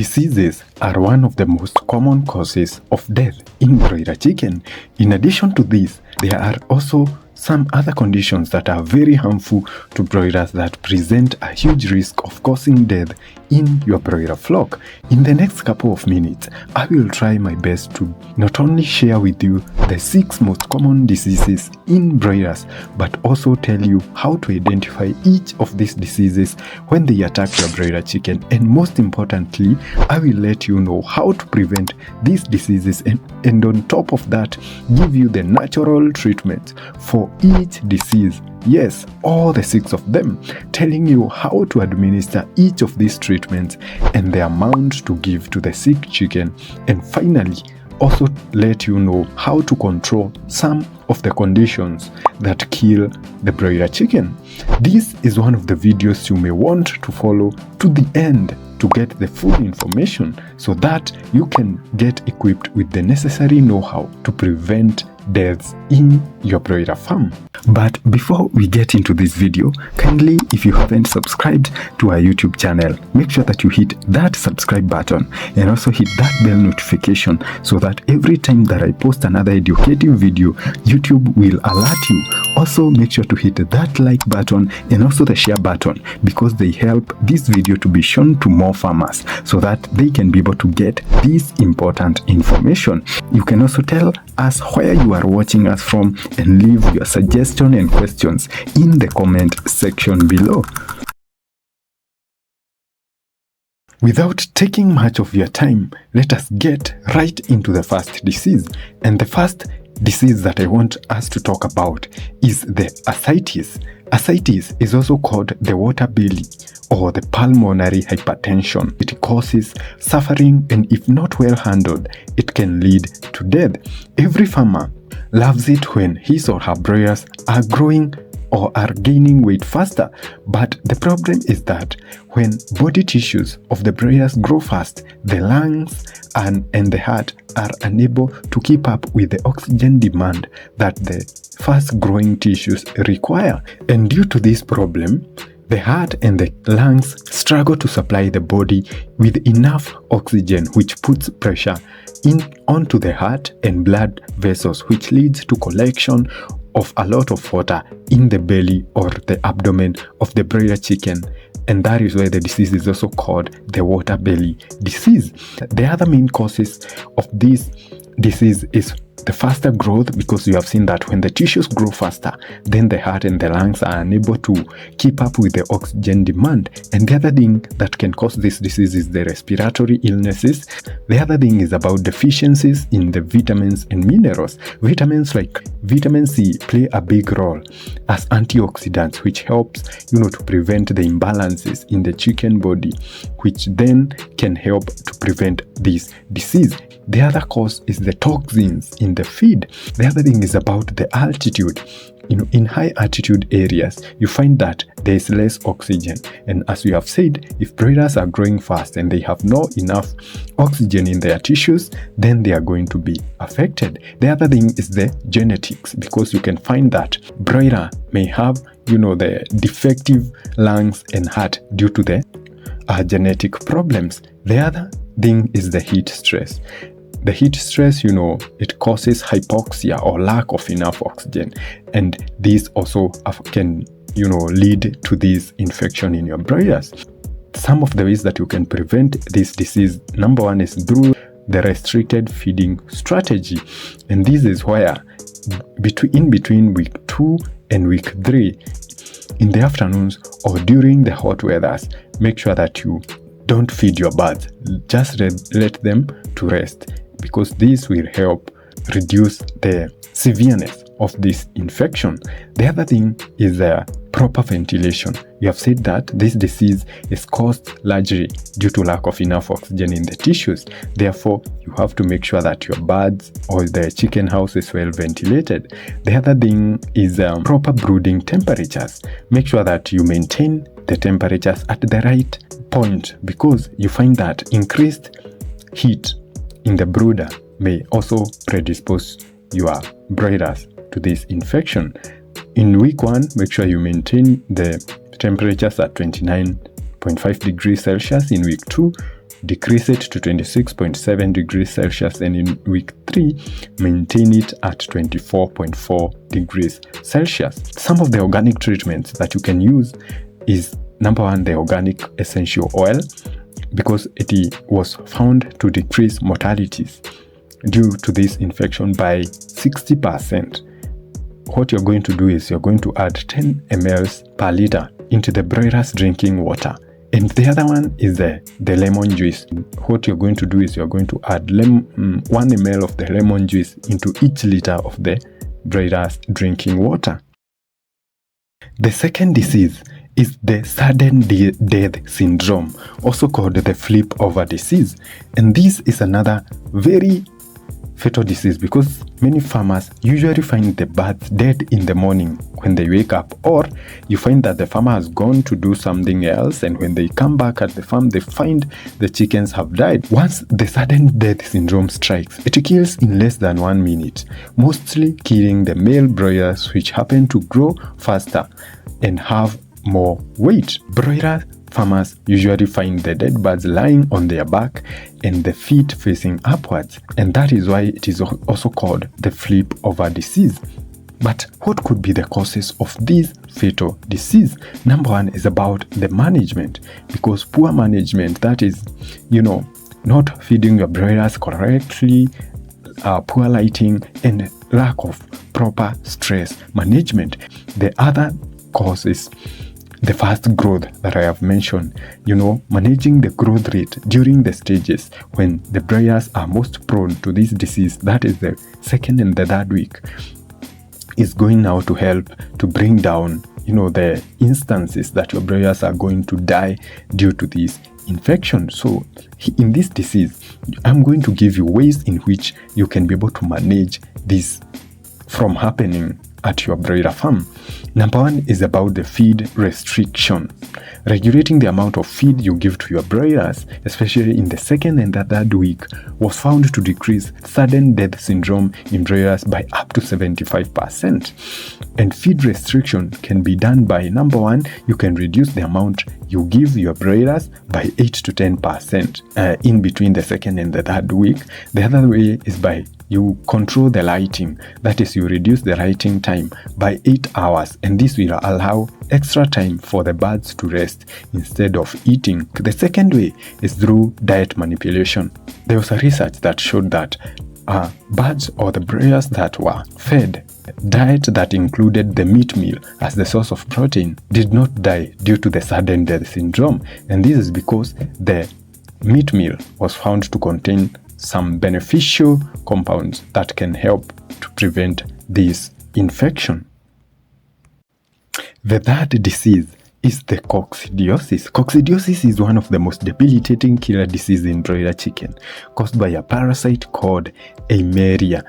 Diseases are one of the most common causes of death in broiler chicken. In addition to this, there are also some other conditions that are very harmful to broilers that present a huge risk of causing death in your broiler flock. In the next couple of minutes, I will try my best to not only share with you the 6 most common diseases in broilers, but also tell you how to identify each of these diseases when they attack your broiler chicken. And most importantly, I will let you know how to prevent these diseases and on top of that, give you the natural treatment for each disease. Yes, all the 6 of them, telling you how to administer each of these treatments and the amount to give to the sick chicken, and finally also let you know how to control some of the conditions that kill the broiler chicken. This is one of the videos you may want to follow to the end to get the full information so that you can get equipped with the necessary know-how to prevent deaths in your broiler farm. But before we get into this video, kindly, if you haven't subscribed to our YouTube channel, make sure that you hit that subscribe button and also hit that bell notification so that every time that I post another educative video, YouTube will alert you. Also, make sure to hit that like button and also the share button because they help this video to be shown to more farmers so that they can be able to get this important information. You can also tell us where you are watching us from and leave your suggestions and questions in the comment section below. Without taking much of your time, let us get right into the first disease. And the first disease that I want us to talk about is the ascites. Ascites is also called the water belly or the pulmonary hypertension. It causes suffering, and if not well handled, it can lead to death. Every farmer loves it when his or her broilers are growing or are gaining weight faster, but the problem is that when body tissues of the broilers grow fast, the lungs and the heart are unable to keep up with the oxygen demand that the fast growing tissues require. And due to this problem, the heart and the lungs struggle to supply the body with enough oxygen, which puts pressure onto the heart and blood vessels, which leads to collection of a lot of water in the belly or the abdomen of the broiler chicken. And that is why the disease is also called the water belly disease. The other main causes of this disease is the faster growth, because you have seen that when the tissues grow faster, then the heart and the lungs are unable to keep up with the oxygen demand. And the other thing that can cause this disease is the respiratory illnesses. The other thing is about deficiencies in the vitamins and minerals. Vitamins like vitamin C play a big role as antioxidants, which helps to prevent the imbalances in the chicken body, which then can help to prevent this disease. The other cause is the toxins in the feed. The other thing is about the altitude. In high altitude areas, you find that there is less oxygen. And as we have said, if broilers are growing fast and they have not enough oxygen in their tissues, then they are going to be affected. The other thing is the genetics, because you can find that broiler may have, the defective lungs and heart due to the genetic problems. The other thing is the heat stress. The heat stress, it causes hypoxia or lack of enough oxygen. And this also can, lead to this infection in your broilers. Some of the ways that you can prevent this disease, number one is through the restricted feeding strategy. And this is where in between week 2 and week 3, in the afternoons or during the hot weathers, make sure that you don't feed your birds. Just let them to rest, because this will help reduce the severeness of this infection. The other thing is proper ventilation. You have said that this disease is caused largely due to lack of enough oxygen in the tissues. Therefore, you have to make sure that your birds or the chicken house is well ventilated. The other thing is proper brooding temperatures. Make sure that you maintain the temperatures at the right point, because you find that increased heat in the brooder may also predispose your broilers to this infection. In week 1, make sure you maintain the temperatures at 29.5 degrees Celsius. In week 2, decrease it to 26.7 degrees Celsius, and in week 3, maintain it at 24.4 degrees Celsius. Some of the organic treatments that you can use is, number 1, the organic essential oil, because it was found to decrease mortalities due to this infection by 60%. What you're going to do is you're going to add 10 ml per liter into the broiler's drinking water. And the other one is the lemon juice. What you're going to do is you're going to add 1 ml of the lemon juice into each liter of the broiler's drinking water. The second disease is the sudden death syndrome, also called the flip over disease. And this is another very fatal disease because many farmers usually find the birds dead in the morning when they wake up, or you find that the farmer has gone to do something else, and when they come back at the farm they find the chickens have died. Once the sudden death syndrome strikes, it kills in less than 1 minute, mostly killing the male broilers, which happen to grow faster and have more weight. Broiler farmers usually find the dead birds lying on their back and the feet facing upwards, and that is why it is also called the flip over disease. But what could be the causes of this fatal disease? Number 1 is about the management, because poor management, that is, not feeding your broilers correctly, poor lighting, and lack of proper stress management. The other cause is the fast growth that I have mentioned. Managing the growth rate during the stages when the broilers are most prone to this disease, that is the 2nd and the 3rd week, is going now to help to bring down, the instances that your broilers are going to die due to this infection. So in this disease, I'm going to give you ways in which you can be able to manage this from happening at your broiler farm. Number 1 is about the feed restriction. Regulating the amount of feed you give to your broilers, especially in the 2nd and the 3rd week, was found to decrease sudden death syndrome in broilers by up to 75%. And feed restriction can be done by, number 1, you can reduce the amount you give your broilers by 8 to 10% in between the 2nd and the 3rd week. The other way is by you control the lighting, that is, you reduce the lighting time by 8 hours, and this will allow extra time for the birds to rest instead of eating. The second way is through diet manipulation. There was a research that showed that birds or the broilers that were fed diet that included the meat meal as the source of protein did not die due to the sudden death syndrome, and this is because the meat meal was found to contain some beneficial compounds that can help to prevent this infection. The 3rd disease is the coccidiosis. Coccidiosis is one of the most debilitating killer diseases in broiler chicken, caused by a parasite called Eimeria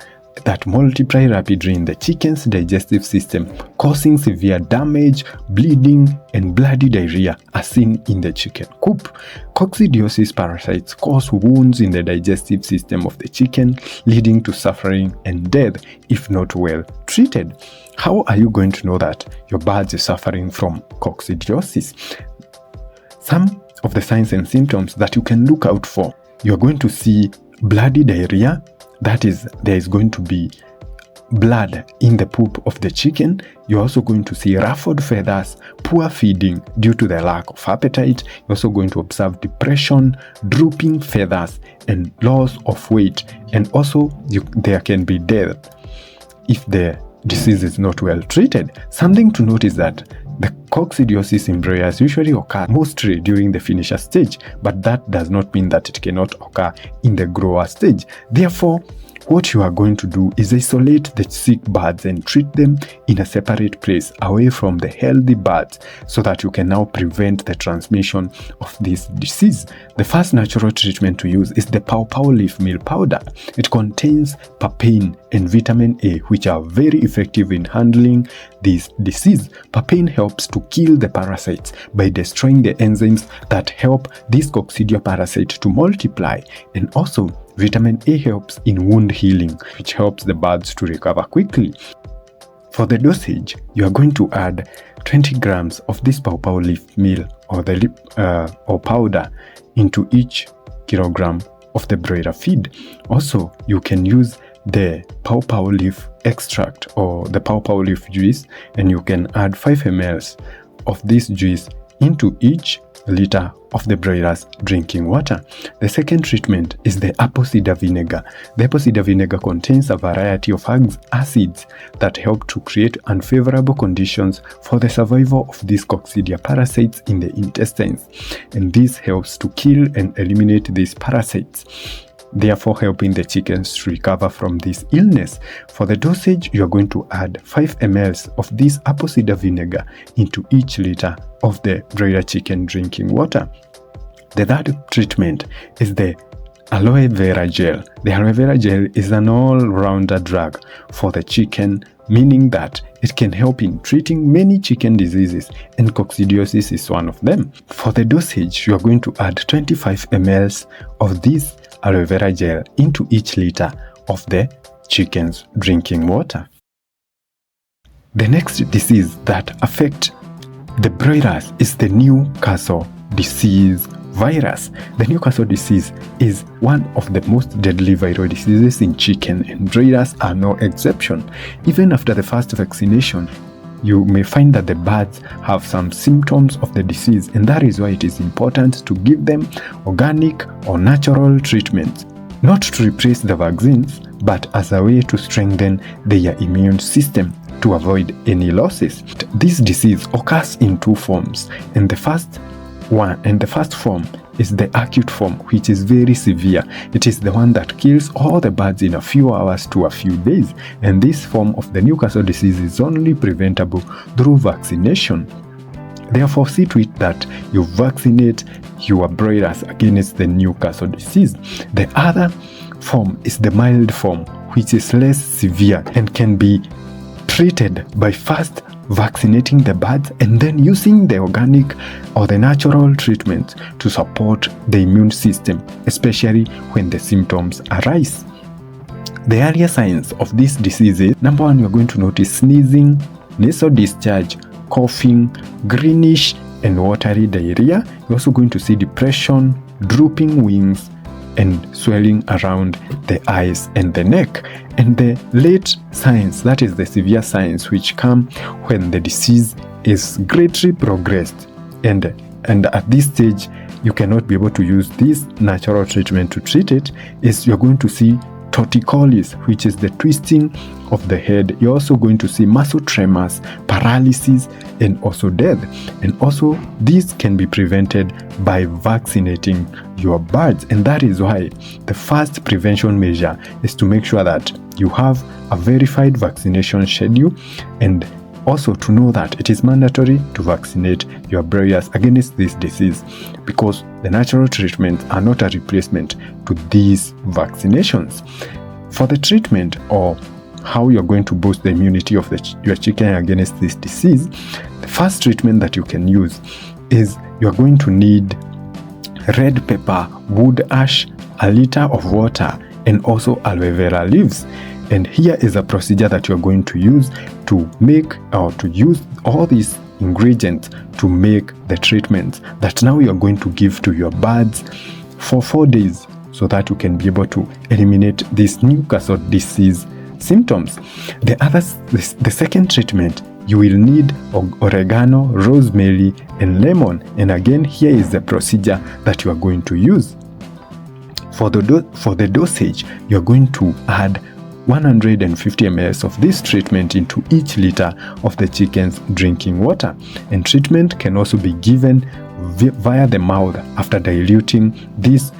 that multiply rapidly in the chicken's digestive system, causing severe damage, bleeding, and bloody diarrhea as seen in the chicken coop. Coccidiosis parasites cause wounds in the digestive system of the chicken, leading to suffering and death if not well treated. How are you going to know that your bird is suffering from coccidiosis? Some of the signs and symptoms that you can look out for: you're going to see bloody diarrhea, that is, there is going to be blood in the poop of the chicken. You're also going to see ruffled feathers, poor feeding due to the lack of appetite. You're also going to observe depression, drooping feathers, and loss of weight. And also there can be death if the disease is not well treated. Something to note is that the coccidiosis in broilers usually occur mostly during the finisher stage, but that does not mean that it cannot occur in the grower stage. Therefore, what you are going to do is isolate the sick birds and treat them in a separate place away from the healthy birds so that you can now prevent the transmission of this disease. The first natural treatment to use is the pawpaw leaf meal powder. It contains papain and vitamin A, which are very effective in handling this disease. Papain helps to kill the parasites by destroying the enzymes that help this coccidia parasite to multiply, and also vitamin A helps in wound healing, which helps the birds to recover quickly. For the dosage, you are going to add 20 grams of this pawpaw leaf meal or powder into each kilogram of the broiler feed. Also, you can use the pawpaw leaf extract or the pawpaw leaf juice, and you can add 5 ml of this juice into each liter of the broiler's drinking water. The second treatment is the apple cider vinegar. The apple cider vinegar contains a variety of acids that help to create unfavorable conditions for the survival of these coccidia parasites in the intestines, and this helps to kill and eliminate these parasites, therefore helping the chickens to recover from this illness. For the dosage, you are going to add 5 ml of this apple cider vinegar into each liter of the broiler chicken drinking water. The third treatment is the aloe vera gel. The aloe vera gel is an all-rounder drug for the chicken, meaning that it can help in treating many chicken diseases, and coccidiosis is one of them. For the dosage, you are going to add 25 ml of this aloe vera gel into each liter of the chicken's drinking water. The next disease that affects the broilers is the Newcastle disease virus. The Newcastle disease is one of the most deadly viral diseases in chicken, and broilers are no exception. Even after the first vaccination, you may find that the birds have some symptoms of the disease, and that is why it is important to give them organic or natural treatments, not to replace the vaccines, but as a way to strengthen their immune system to avoid any losses. This disease occurs in two forms, and the first form is the acute form, which is very severe. It is the one that kills all the birds in a few hours to a few days, and this form of the Newcastle disease is only preventable through vaccination. Therefore, see to it that you vaccinate your broilers against the Newcastle disease. The other form is the mild form, which is less severe and can be treated by first vaccinating the birds and then using the organic or the natural treatment to support the immune system, especially when the symptoms arise. The earlier signs of this disease is, number one, you're going to notice sneezing, nasal discharge, coughing, greenish and watery diarrhea. You're also going to see depression, drooping wings, and swelling around the eyes and the neck. And the late signs, that is the severe signs, which come when the disease is greatly progressed, and at this stage you cannot be able to use this natural treatment to treat it, is you're going to see torticollis, which is the twisting of the head. You're also going to see muscle tremors, paralysis, and also death. And also these can be prevented by vaccinating your birds, and that is why the first prevention measure is to make sure that you have a verified vaccination schedule, and also to know that it is mandatory to vaccinate your broilers against this disease, because the natural treatments are not a replacement to these vaccinations. For the treatment, or how you're going to boost the immunity of your chicken against this disease, the first treatment that you can use is you're going to need red pepper, wood ash, a liter of water, and also aloe vera leaves. And here is a procedure that you're going to use to make, or to use all these ingredients to make the treatment that now you're going to give to your birds for 4 days, so that you can be able to eliminate this Newcastle disease symptoms. The second treatment, you will need oregano, rosemary, and lemon. And again, here is the procedure that you are going to use. For the dosage, you are going to add 150 ml of this treatment into each liter of the chicken's drinking water. And treatment can also be given via the mouth after diluting this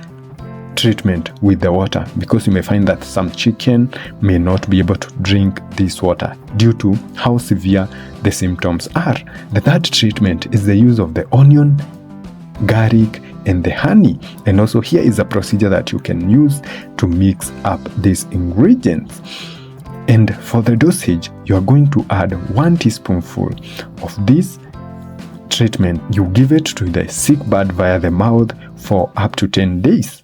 treatment with the water, because you may find that some chicken may not be able to drink this water due to how severe the symptoms are. The third treatment is the use of the onion, garlic, and the honey. And also here is a procedure that you can use to mix up these ingredients. And for the dosage, you are going to add 1 teaspoonful of this treatment. You give it to the sick bird via the mouth for up to 10 days.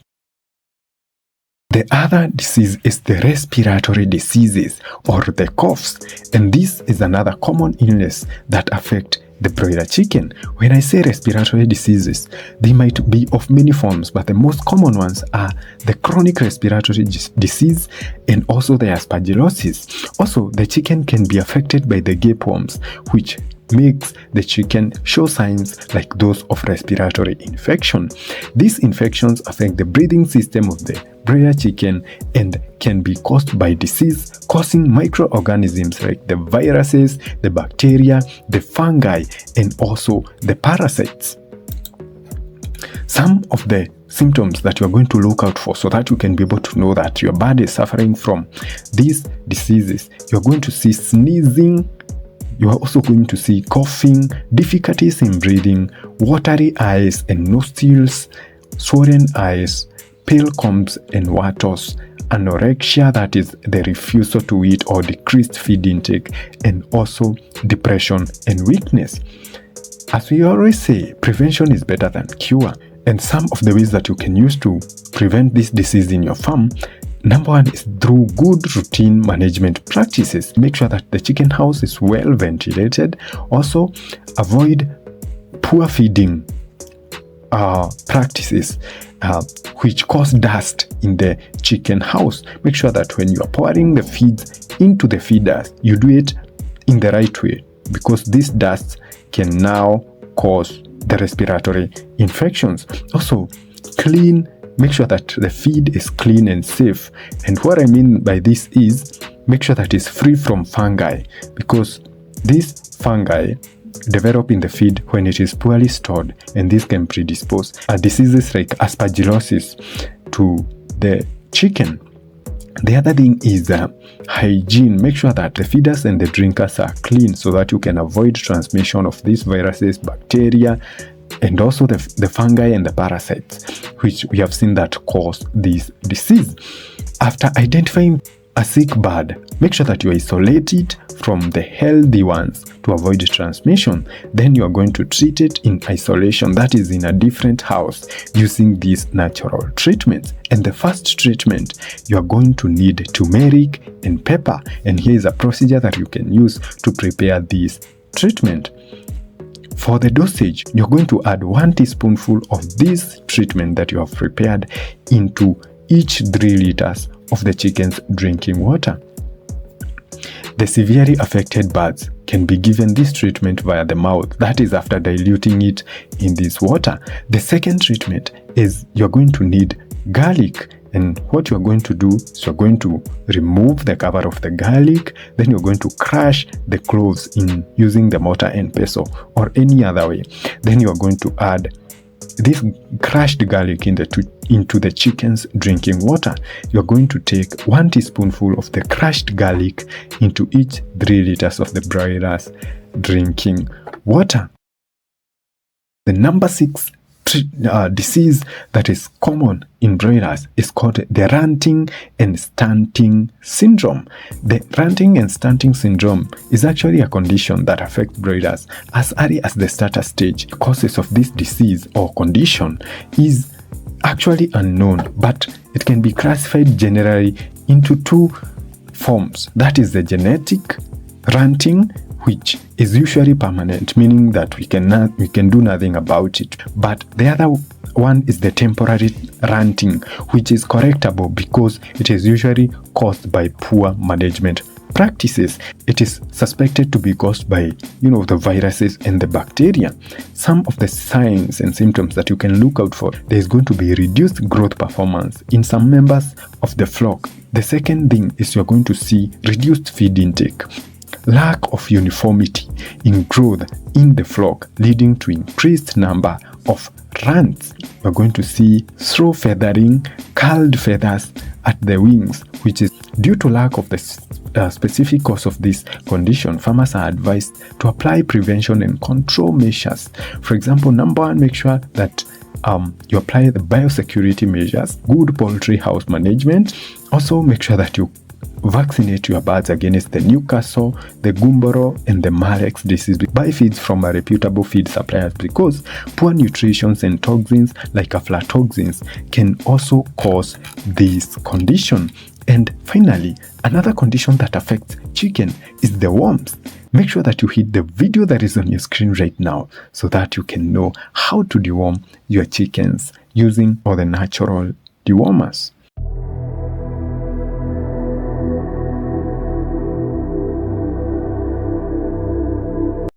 The other disease is the respiratory diseases or the coughs, and this is another common illness that affect the broiler chicken. When I say respiratory diseases, they might be of many forms, but the most common ones are the chronic respiratory disease and also the Ascites. Also, the chicken can be affected by the gapeworms, which makes the chicken show signs like those of respiratory infection. These infections affect the breathing system of the broiler chicken and can be caused by disease causing microorganisms like the viruses, the bacteria, the fungi, and also the parasites. Some of the symptoms that you are going to look out for so that you can be able to know that your bird is suffering from these diseases: you're going to see sneezing, you are also going to see coughing, difficulties in breathing, watery eyes and nostrils, swollen eyes, pale combs and wattles, anorexia, that is the refusal to eat or decreased feed intake, and also depression and weakness. As we always say, prevention is better than cure. And some of the ways that you can use to prevent this disease in your farm: number one is through good routine management practices. Make sure that the chicken house is well ventilated. Also, avoid poor feeding practices which cause dust in the chicken house. Make sure that when you are pouring the feeds into the feeders, you do it in the right way, because this dust can now cause the respiratory infections. Also, make sure that the feed is clean and safe. And what I mean by this is, make sure that it's free from fungi, because these fungi develop in the feed when it is poorly stored, and this can predispose diseases like Ascites to the chicken. The other thing is hygiene. Make sure that the feeders and the drinkers are clean so that you can avoid transmission of these viruses, bacteria, and also the fungi and the parasites, which we have seen that cause this disease. After identifying a sick bird, make sure that you isolate it from the healthy ones to avoid transmission. Then you are going to treat it in isolation, that is in a different house, using these natural treatments. And the first treatment, you are going to need turmeric and pepper. And here is a procedure that you can use to prepare this treatment. For the dosage, you're going to add 1 teaspoonful of this treatment that you have prepared into each 3 liters of the chicken's drinking water. The severely affected birds can be given this treatment via the mouth, that is after diluting it in this water. The second treatment is you're going to need garlic. And what you're going to do is you're going to remove the cover of the garlic, then you're going to crush the cloves in using the mortar and pestle or any other way. Then you're going to add this crushed garlic into the chicken's drinking water. You're going to take 1 teaspoonful of the crushed garlic into each 3 liters of the broiler's drinking water. The number 6 disease that is common in broilers is called the runting and stunting syndrome. The runting and stunting syndrome is actually a condition that affects broilers as early as the starter stage. Causes of this disease or condition is actually unknown, but it can be classified generally into 2 forms. That is the genetic runting, which is usually permanent, meaning that we can do nothing about it. But the other one is the temporary runting, which is correctable because it is usually caused by poor management practices. It is suspected to be caused by, the viruses and the bacteria. Some of the signs and symptoms that you can look out for: there is going to be reduced growth performance in some members of the flock. The second thing is you're going to see reduced feed intake, lack of uniformity in growth in the flock, leading to increased number of runts. We're going to see slow feathering, curled feathers at the wings, which is due to lack of the specific cause of this condition. Farmers are advised to apply prevention and control measures. For example, number 1, make sure that you apply the biosecurity measures, good poultry house management. Also, make sure that you Vaccinate your birds against the Newcastle, the Gumboro, and the Marex disease. Buy feeds from a reputable feed suppliers, because poor nutrition and toxins like aflatoxins can also cause this condition. And finally, another condition that affects chicken is the worms. Make sure that you hit the video that is on your screen right now so that you can know how to deworm your chickens using all the natural dewormers.